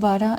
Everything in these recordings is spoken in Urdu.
12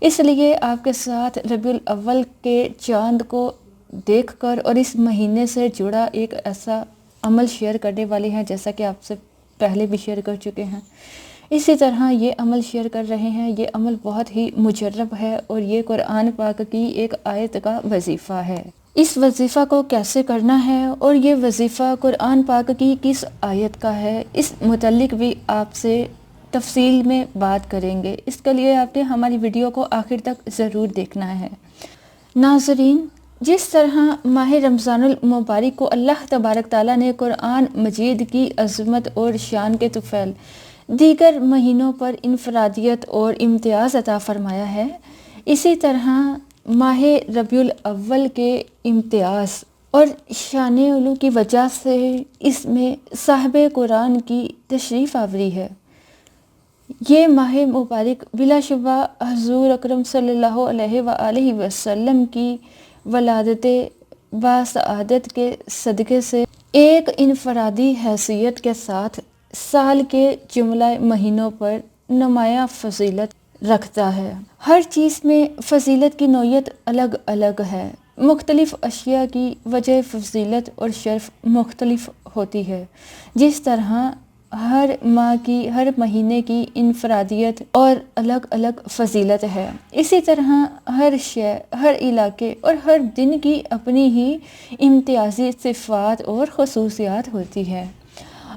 اس لیے آپ کے ساتھ ربیع الاول کے چاند کو دیکھ کر اور اس مہینے سے جڑا ایک ایسا عمل شیئر کرنے والے ہیں جیسا کہ آپ سے پہلے بھی شیئر کر چکے ہیں۔ اسی طرح یہ عمل شیئر کر رہے ہیں۔ یہ عمل بہت ہی مجرب ہے اور یہ قرآن پاک کی ایک آیت کا وظیفہ ہے۔ اس وظیفہ کو کیسے کرنا ہے اور یہ وظیفہ قرآن پاک کی کس آیت کا ہے، اس متعلق بھی آپ سے تفصیل میں بات کریں گے۔ اس کے لیے آپ نے ہماری ویڈیو کو آخر تک ضرور دیکھنا ہے۔ ناظرین، جس طرح ماہ رمضان المبارک کو اللہ تبارک تعالیٰ نے قرآن مجید کی عظمت اور شان کے طفیل دیگر مہینوں پر انفرادیت اور امتیاز عطا فرمایا ہے، اسی طرح ماہ ربیع الاول کے امتیاز اور شان علو کی وجہ سے اس میں صاحب قرآن کی تشریف آوری ہے۔ یہ ماہ مبارک بلا شبہ حضور اکرم صلی اللہ علیہ وآلہ وسلم کی ولادت باسعادت کے صدقے سے ایک انفرادی حیثیت کے ساتھ سال کے جملہ مہینوں پر نمایاں فضیلت رکھتا ہے۔ ہر چیز میں فضیلت کی نوعیت الگ الگ ہے۔ مختلف اشیاء کی وجہ فضیلت اور شرف مختلف ہوتی ہے۔ جس طرح ہر ماہ کی، ہر مہینے کی انفرادیت اور الگ الگ فضیلت ہے، اسی طرح ہر شے، ہر علاقے اور ہر دن کی اپنی ہی امتیازی صفات اور خصوصیات ہوتی ہے۔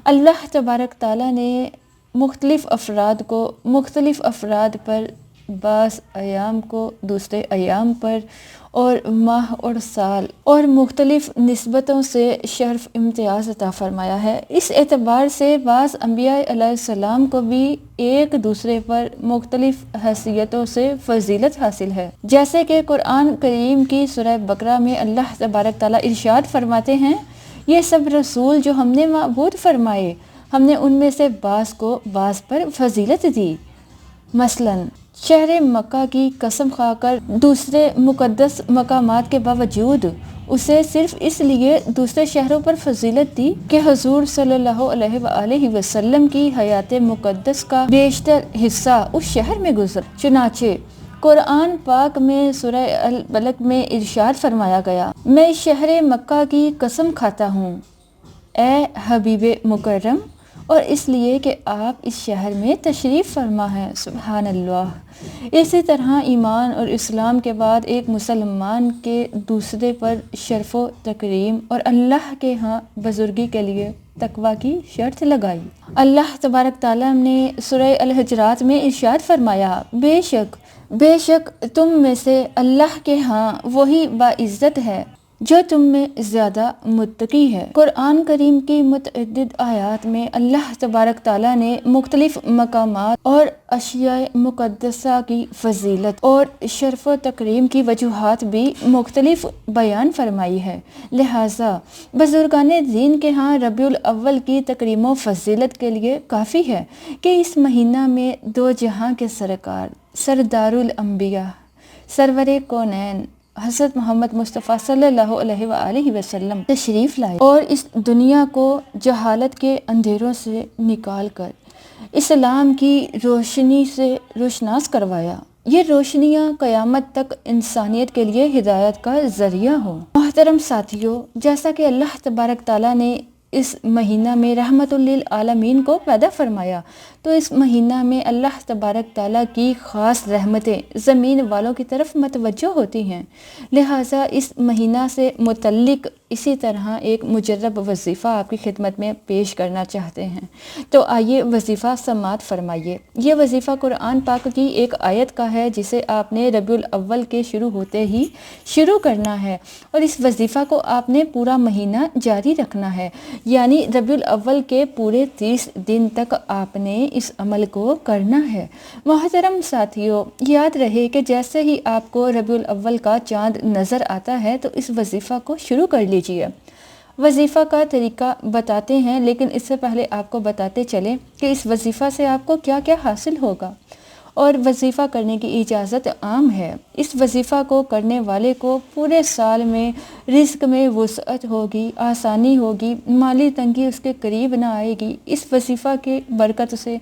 اللہ تبارک تعالیٰ نے مختلف افراد پر بعض ایام کو دوسرے ایام پر اور ماہ اور سال اور مختلف نسبتوں سے شرف امتیاز عطا فرمایا ہے۔ اس اعتبار سے بعض انبیاء علیہ السلام کو بھی ایک دوسرے پر مختلف حیثیتوں سے فضیلت حاصل ہے، جیسے کہ قرآن کریم کی سورہ بقرہ میں اللہ تبارک تعالیٰ ارشاد فرماتے ہیں، یہ سب رسول جو ہم نے مبعوث فرمائے، ہم نے ان میں سے بعض کو بعض پر فضیلت دی۔ مثلاً شہر مکہ کی قسم کھا کر دوسرے مقدس مقامات کے باوجود اسے صرف اس لیے دوسرے شہروں پر فضیلت دی کہ حضور صلی اللہ علیہ وآلہ وسلم کی حیات مقدس کا بیشتر حصہ اس شہر میں گزرا۔ چنانچہ قرآن پاک میں سورہ البلد میں ارشاد فرمایا گیا، میں شہر مکہ کی قسم کھاتا ہوں اے حبیب مکرم، اور اس لیے کہ آپ اس شہر میں تشریف فرما ہے۔ سبحان اللہ۔ اسی طرح ایمان اور اسلام کے بعد ایک مسلمان کے دوسرے پر شرف و تکریم اور اللہ کے ہاں بزرگی کے لیے تقوی کی شرط لگائی۔ اللہ تبارک تعالیٰ نے سورہ الحجرات میں ارشاد فرمایا، بے شک تم میں سے اللہ کے ہاں وہی باعزت ہے جو تم میں زیادہ متقی ہے۔ قرآن کریم کی متعدد آیات میں اللہ تبارک تعالیٰ نے مختلف مقامات اور اشیاء مقدسہ کی فضیلت اور شرف و تکریم کی وجوہات بھی مختلف بیان فرمائی ہے، لہٰذا بزرگان دین کے ہاں ربیع الاول کی تکریم و فضیلت کے لیے کافی ہے کہ اس مہینہ میں دو جہاں کے سرکار سردار الانبیاء سرور کونین حضرت محمد مصطفیٰ صلی اللہ علیہ وآلہ وسلم تشریف لائے اور اس دنیا کو جہالت کے اندھیروں سے نکال کر اسلام کی روشنی سے روشناس کروایا۔ یہ روشنیاں قیامت تک انسانیت کے لیے ہدایت کا ذریعہ ہو۔ محترم ساتھیوں، جیسا کہ اللہ تبارک تعالیٰ نے اس مہینہ میں رحمت للعالمین کو پیدا فرمایا، تو اس مہینہ میں اللہ تبارک تعالیٰ کی خاص رحمتیں زمین والوں کی طرف متوجہ ہوتی ہیں، لہٰذا اس مہینہ سے متعلق اسی طرح ایک مجرب وظیفہ آپ کی خدمت میں پیش کرنا چاہتے ہیں۔ تو آئیے وظیفہ سماعت فرمائیے۔ یہ وظیفہ قرآن پاک کی ایک آیت کا ہے جسے آپ نے ربیع الاول کے شروع ہوتے ہی شروع کرنا ہے، اور اس وظیفہ کو آپ نے پورا مہینہ جاری رکھنا ہے، یعنی ربیع الاول کے پورے 30 دن تک آپ نے اس عمل کو کرنا ہے۔ محترم ساتھیوں، یاد رہے کہ جیسے ہی آپ کو ربیع الاول کا چاند نظر آتا ہے تو اس وظیفہ کو شروع کر لیجئے۔ وظیفہ کا طریقہ بتاتے ہیں، لیکن اس سے پہلے آپ کو بتاتے چلیں کہ اس وظیفہ سے آپ کو کیا کیا حاصل ہوگا، اور وظیفہ کرنے کی اجازت عام ہے۔ اس وظیفہ کو کرنے والے کو پورے سال میں رزق میں وسعت ہوگی، آسانی ہوگی، مالی تنگی اس کے قریب نہ آئے گی۔ اس وظیفہ کے برکت سے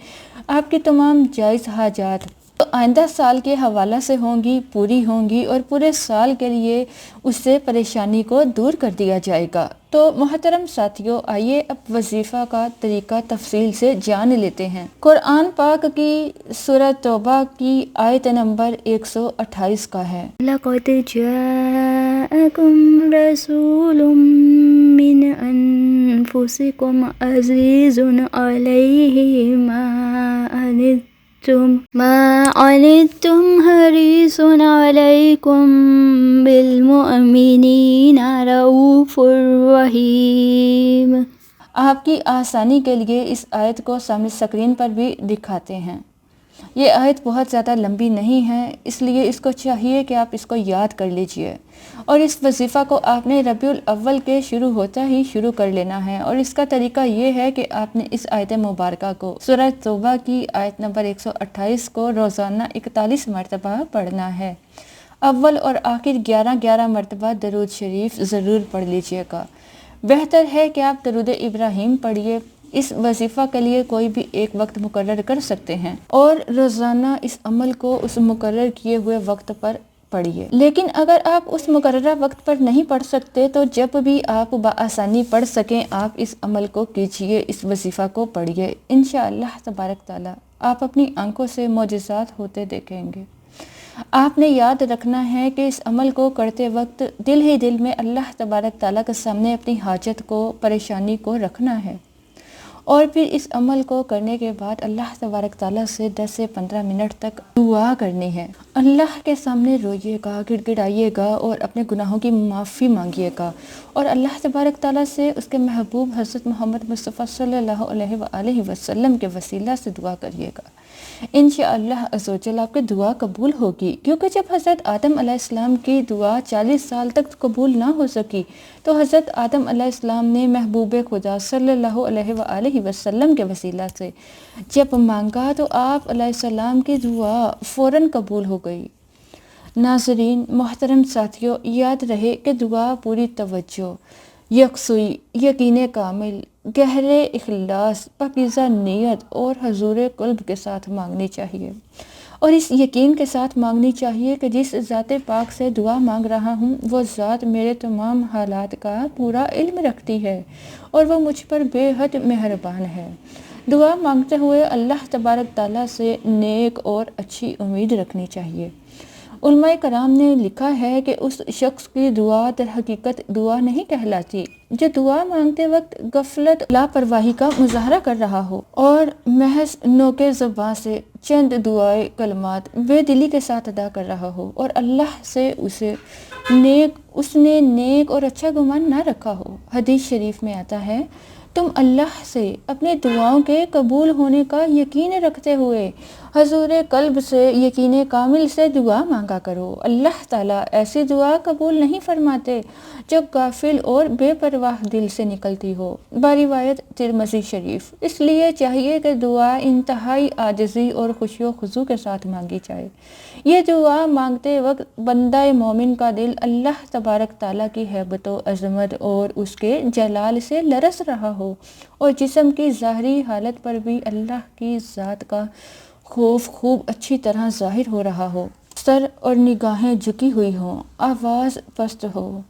آپ کی تمام جائز حاجات جو آئندہ سال کے حوالہ سے ہوں گی پوری ہوں گی اور پورے سال کے لیے اس سے پریشانی کو دور کر دیا جائے گا۔ تو محترم ساتھیوں، آئیے اب وظیفہ کا طریقہ تفصیل سے جان لیتے ہیں۔ قرآن پاک کی سورہ توبہ کی آیت نمبر 128 کا ہے، لَقَدْ جَاءَكُمْ رَسُولٌ مِّنْ أَنفُسِكُمْ عَزِيزٌ عَلَيْهِ مَا عَنِتُّمْ حَرِيصٌ عَلَيْكُمْ بِالْمُؤْمِنِينَ رَءُوفٌ رَحِيمٌ۔ آپ کی آسانی کے لیے اس آیت کو سامنے اسکرین پر بھی دکھاتے ہیں۔ یہ آیت بہت زیادہ لمبی نہیں ہے، اس لیے اس کو چاہیے کہ آپ اس کو یاد کر لیجئے، اور اس وظیفہ کو آپ نے ربیع الاول کے شروع ہوتا ہی شروع کر لینا ہے۔ اور اس کا طریقہ یہ ہے کہ آپ نے اس آیت مبارکہ کو سورہ توبہ کی آیت نمبر 128 کو روزانہ 41 مرتبہ پڑھنا ہے۔ اول اور آخر 11 مرتبہ درود شریف ضرور پڑھ لیجئے گا۔ بہتر ہے کہ آپ درود ابراہیم پڑھیے۔ اس وظیفہ کے لیے کوئی بھی ایک وقت مقرر کر سکتے ہیں اور روزانہ اس عمل کو اس مقرر کیے ہوئے وقت پر پڑھیے۔ لیکن اگر آپ اس مقررہ وقت پر نہیں پڑھ سکتے تو جب بھی آپ بآسانی پڑھ سکیں آپ اس عمل کو کیجیے، اس وظیفہ کو پڑھیے۔ انشاءاللہ تبارک تعالیٰ آپ اپنی آنکھوں سے معجزات ہوتے دیکھیں گے۔ آپ نے یاد رکھنا ہے کہ اس عمل کو کرتے وقت دل ہی دل میں اللہ تبارک تعالیٰ کے سامنے اپنی حاجت کو، پریشانی کو رکھنا ہے، اور پھر اس عمل کو کرنے کے بعد اللہ تبارک تعالیٰ سے 10 سے 15 منٹ تک دعا کرنی ہے۔ اللہ کے سامنے روئیے گا، گڑ گڑائیے گا اور اپنے گناہوں کی معافی مانگیے گا، اور اللہ تبارک تعالیٰ سے اس کے محبوب حضرت محمد مصطفیٰ صلی اللہ علیہ وآلہ وسلم کے وسیلہ سے دعا کریے گا۔ انشاءاللہ عز و جل آپ کی دعا قبول ہوگی، کیونکہ جب حضرت آدم علیہ السلام کی دعا 40 سال تک قبول نہ ہو سکی تو حضرت آدم علیہ السلام نے محبوب خدا صلی اللہ علیہ وآلہ وسلم کے وسیلہ سے جب مانگا تو آپ علیہ السلام کی دعا فوراً قبول ہو گئی۔ ناظرین محترم ساتھیوں، یاد رہے کہ دعا پوری توجہ، یکسوئی، یقین کامل، گہرے اخلاص، پاکیزہ نیت اور حضور قلب کے ساتھ مانگنی چاہیے، اور اس یقین کے ساتھ مانگنی چاہیے کہ جس ذات پاک سے دعا مانگ رہا ہوں وہ ذات میرے تمام حالات کا پورا علم رکھتی ہے اور وہ مجھ پر بے حد مہربان ہے۔ دعا مانگتے ہوئے اللہ تبارک تعالیٰ سے نیک اور اچھی امید رکھنی چاہیے۔ علماء کرام نے لکھا ہے کہ اس شخص کی دعا در حقیقت دعا نہیں کہلاتی جو دعا مانگتے وقت غفلت، لاپرواہی کا مظاہرہ کر رہا ہو اور محض نوکے زباں سے چند دعائے کلمات بے دلی کے ساتھ ادا کر رہا ہو اور اللہ سے اس نے نیک اور اچھا گمان نہ رکھا ہو۔ حدیث شریف میں آتا ہے، تم اللہ سے اپنی دعاؤں کے قبول ہونے کا یقین رکھتے ہوئے حضور قلب سے یقین کامل سے دعا مانگا کرو۔ اللہ تعالیٰ ایسی دعا قبول نہیں فرماتے جو غافل اور بے پرواہ دل سے نکلتی ہو۔ باروایت ترمذی شریف۔ اس لیے چاہیے کہ دعا انتہائی عاجزی اور خشوع و خضوع کے ساتھ مانگی جائے۔ یہ دعا مانگتے وقت بندہ مومن کا دل اللہ تبارک تعالیٰ کی ہیبت و عظمت اور اس کے جلال سے لرز رہا ہو اور جسم کی ظاہری حالت پر بھی اللہ کی ذات کا خوف خوب اچھی طرح ظاہر ہو رہا ہو، سر اور نگاہیں جھکی ہوئی ہوں، آواز پست ہو،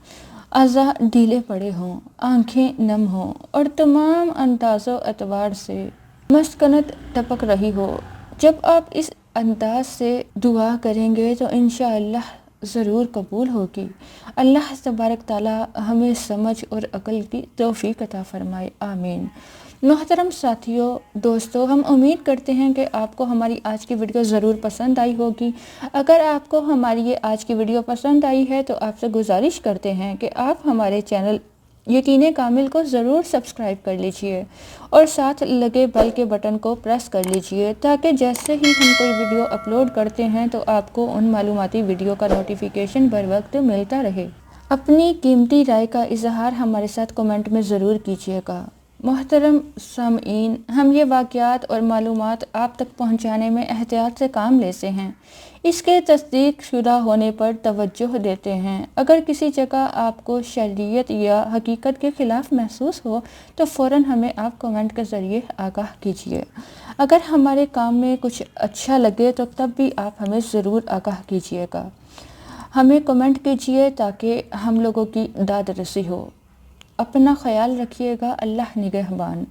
اعضاء ڈھیلے پڑے ہوں، آنکھیں نم ہوں اور تمام انداز و اعتبار سے مسکنت ٹپک رہی ہو۔ جب آپ اس انداز سے دعا کریں گے تو انشاءاللہ ضرور قبول ہوگی۔ اللہ تبارک تعالیٰ ہمیں سمجھ اور عقل کی توفیق عطا فرمائے، آمین۔ محترم ساتھیوں، دوستو، ہم امید کرتے ہیں کہ آپ کو ہماری آج کی ویڈیو ضرور پسند آئی ہوگی۔ اگر آپ کو ہماری یہ آج کی ویڈیو پسند آئی ہے تو آپ سے گزارش کرتے ہیں کہ آپ ہمارے چینل یقین کامل کو ضرور سبسکرائب کر لیجئے اور ساتھ لگے بیل کے بٹن کو پریس کر لیجئے تاکہ جیسے ہی ہم کوئی ویڈیو اپلوڈ کرتے ہیں تو آپ کو ان معلوماتی ویڈیو کا نوٹیفیکیشن بر وقت ملتا رہے۔ اپنی قیمتی رائے کا اظہار ہمارے ساتھ کمنٹ میں ضرور کیجیے گا۔ محترم سامعین، ہم یہ واقعات اور معلومات آپ تک پہنچانے میں احتیاط سے کام لیتے ہیں، اس کے تصدیق شدہ ہونے پر توجہ دیتے ہیں۔ اگر کسی جگہ آپ کو شرعیت یا حقیقت کے خلاف محسوس ہو تو فوراً ہمیں آپ کمنٹ کے ذریعے آگاہ کیجیے۔ اگر ہمارے کام میں کچھ اچھا لگے تو تب بھی آپ ہمیں ضرور آگاہ کیجیے گا۔ ہمیں کمنٹ کیجیے تاکہ ہم لوگوں کی داد رسی ہو۔ اپنا خیال رکھیے گا۔ اللہ نگہبان۔